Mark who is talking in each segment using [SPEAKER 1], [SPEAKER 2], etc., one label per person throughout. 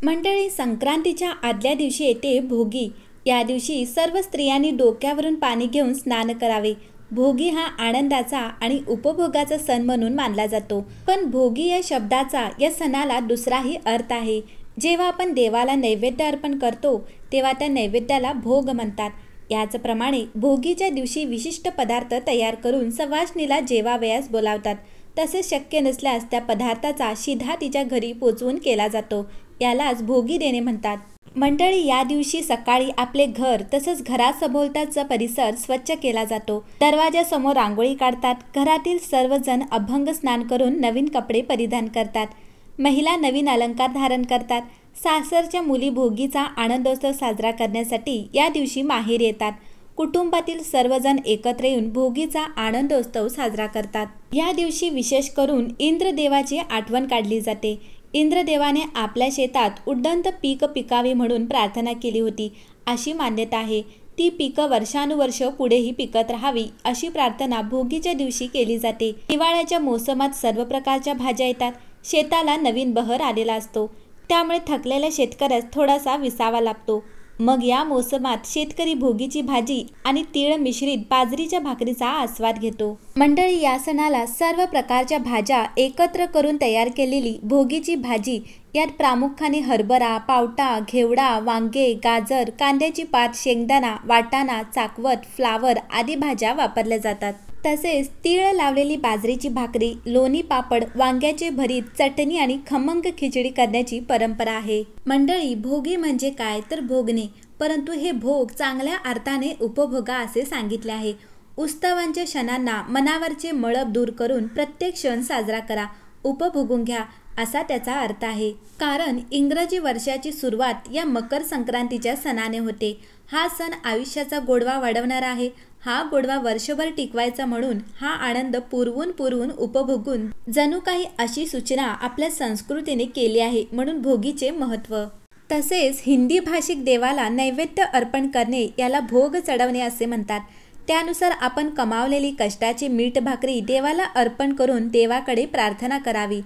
[SPEAKER 1] मंडळी, संक्रांतीच्या आदल्या दिवशी येते भोगी. या दिवशी सर्व स्त्रियांनी डोक्यावरून पाणी घेऊन स्नान करावे. भोगी हा आनंदाचा आणि उपभोगाचा सण म्हणून मानला जातो. पण भोगी या शब्दाचा या सणाला दुसराही अर्थ आहे. जेव्हा आपण देवाला नैवेद्य अर्पण करतो तेव्हा त्या नैवेद्याला भोग म्हणतात. याचप्रमाणे भोगीच्या दिवशी विशिष्ट पदार्थ तयार करून सवाष्णीला जेवावयास बोलावतात. तसे शक्य नसल्यास त्या पदार्थाचा शिधा तिच्या घरी पोचवून केला जातो. यालाच भोगी देणे म्हणतात. मंडळी, या दिवशी सकाळी आपले घर तसंच घरासभोवतालचा परिसर स्वच्छ केला जातो. दरवाजासमोर रांगोळी काढतात. घरातील सर्वजण अभंग स्नान करून नवीन कपडे परिधान करतात. महिला नवीन अलंकार धारण करतात. सासरच्या मुली भोगीचा आनंदोत्सव साजरा करण्यासाठी या दिवशी माहेर येतात. कुटुंबातील सर्वजण एकत्र येऊन भोगीचा आनंदोत्सव साजरा करतात. या दिवशी विशेष करून इंद्रदेवाची आठवण काढली जाते. इंद्रदेवाने आपल्या शेतात उदंड पीक पिकावे म्हणून प्रार्थना केली होती अशी मान्यता आहे. ती पिकं वर्षानुवर्ष पुढेही पिकत राहावी अशी प्रार्थना भोगीच्या दिवशी केली जाते. हिवाळ्याच्या मोसमात सर्व प्रकारच्या भाज्या येतात. शेताला नवीन बहर आलेला असतो, त्यामुळे थकलेल्या शेतकऱ्यास थोडासा विसावा लागतो. मग या मोसमात शेतकरी भोगीची भाजी आणि तीळ मिश्रित बाजरीच्या भाकरीचा आस्वाद घेतो. मंडळी, या सणाला सर्व प्रकारच्या भाज्या एकत्र करून तयार केलेली भोगीची भाजी, यात प्रामुख्याने हरभरा, पावटा, घेवडा, वांगे, गाजर, कांद्याची पात, शेंगदाणा, वाटाणा, चाकवत, फ्लावर आदी भाज्या वापरल्या जातात. तसेच तीळ लावलेली बाजरीची भाकरी, लोणी पापड, वांग्याचे भरीत, चटणी आणि खमंग खिचडी करण्याची परंपरा आहे. मंडळी, भोगी म्हणजे काय तर भोगणे, परंतु हे भोग चांगल्या अर्थाने उपभोगा असे सांगितले आहे. उत्सवांच्या क्षणांना मनावरचे मळब दूर करून प्रत्येक क्षण साजरा करा, उपभोगून घ्या असा त्याचा अर्थ आहे. कारण इंग्रजी वर्षाची सुरुवात या मकर संक्रांतीच्या सणाने होते. हा सण आयुष्याचा गोडवा वाढवणारा आहे. हा गोडवा वर्षभर टिकवायचा म्हणून हा आनंद पुरवून उपभोगून जणू काही अशी सूचना आपल्या संस्कृतीने केली आहे. म्हणून भोगीचे महत्त्व. तसेच हिंदी भाषिक देवाला नैवेद्य अर्पण करणे याला भोग चढवणे असे म्हणतात. त्यानुसार आपण कमावलेली कष्टाची मीठ भाकरी देवाला अर्पण करून देवाकडे प्रार्थना करावी.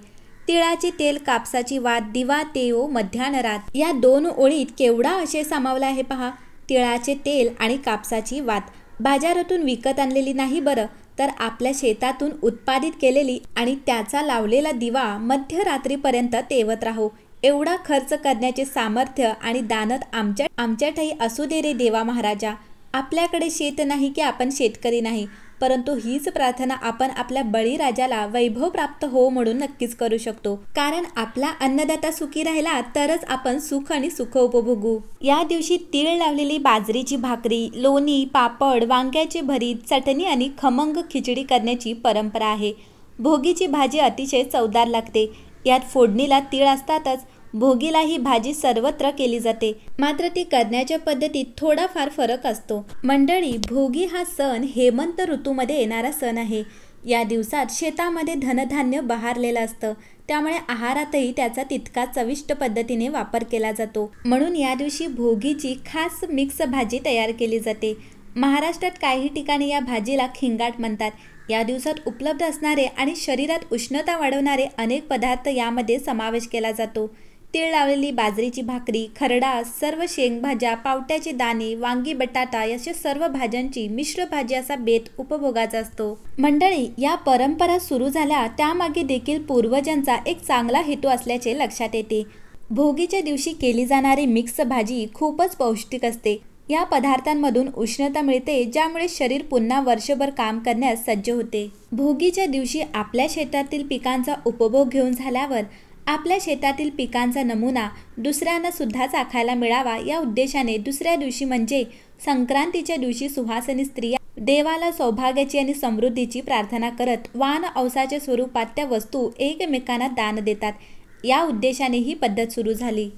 [SPEAKER 1] तिळाचे तेल, कापसाची वात, दिवा तेओ मध्यानरात या दोन ओळीत केवढा आशय सामावला आहे पहा. तिळाचे तेल आणि कापसाची वात बाजारातून विकत आणलेली नाही बरं, तर आपल्या शेतातून उत्पादित केलेली आणि त्याचा लावलेला दिवा मध्यरात्रीपर्यंत तेवत राहो एवढा खर्च करण्याचे सामर्थ्य आणि दानत आमच्या ठाई असू दे रे देवा महाराजा. आपल्याकडे शेत नाही की आपण शेतकरी नाही, परंतु हीच प्रार्थना आपण आपल्या बळीराजाला वैभव प्राप्त हो म्हणून नक्कीच करू शकतो. कारण आपला अन्नदाता सुखी राहिला तरच आपण सुख आणि सुख उपभोगू. या दिवशी तीळ लावलेली बाजरीची भाकरी, लोणी, पापड, वांग्याचे भरीत, चटणी आणि खमंग खिचडी करण्याची परंपरा आहे. भोगीची भाजी अतिशय चवदार लागते. यात फोडणीला तीळ असतातच. भोगीला ही भाजी सर्वत्र केली जाते, मात्र ती करण्याच्या पद्धतीत थोडाफार फरक असतो. मंडळी, भोगी हा सण हेमंत ऋतूमध्ये येणारा सण आहे. या दिवसात शेतामध्ये धनधान्य बहारलेलं असतं, त्यामुळे आहारातही त्याचा तितका चविष्ट पद्धतीने वापर केला जातो. म्हणून या दिवशी भोगीची खास मिक्स भाजी तयार केली जाते. महाराष्ट्रात काही ठिकाणी या भाजीला खिंगाट म्हणतात. या दिवसात उपलब्ध असणारे आणि शरीरात उष्णता वाढवणारे अनेक पदार्थ यामध्ये समावेश केला जातो. तीळ लावलेली बाजरीची भाकरी, खरडा, सर्व शेंगभाज्या, पावट्याचे दाणे, वांगी, बटाटा अशा सर्व भाज्यांची मिश्र भाजी असा बेत उपभोगाचा असतो. मंडळी, या परंपरा सुरू झाल्या त्यामागे देखील पूर्वजांचा एक चांगला हेतू असल्याचे लक्षात येते. भोगीच्या दिवशी केली जाणारी मिक्स भाजी खूपच पौष्टिक असते. या पदार्थांमधून उष्णता मिळते, ज्यामुळे शरीर पुन्हा वर्षभर काम करण्यास सज्ज होते. भोगीच्या दिवशी आपल्या शेतातील पिकांचा उपभोग घेऊन झाल्यावर आपल्या शेतातील पिकांचा नमुना दुसऱ्यांना सुद्धा चाखायला मिळावा या उद्देशाने दुसऱ्या दिवशी म्हणजे संक्रांतीच्या दिवशी सुहासिनी स्त्रिया देवाला सौभाग्याची आणि समृद्धीची प्रार्थना करत वान औसाच्या स्वरूपात त्या वस्तू एकमेकांना दान देतात. या उद्देशाने ही पद्धत सुरू झाली.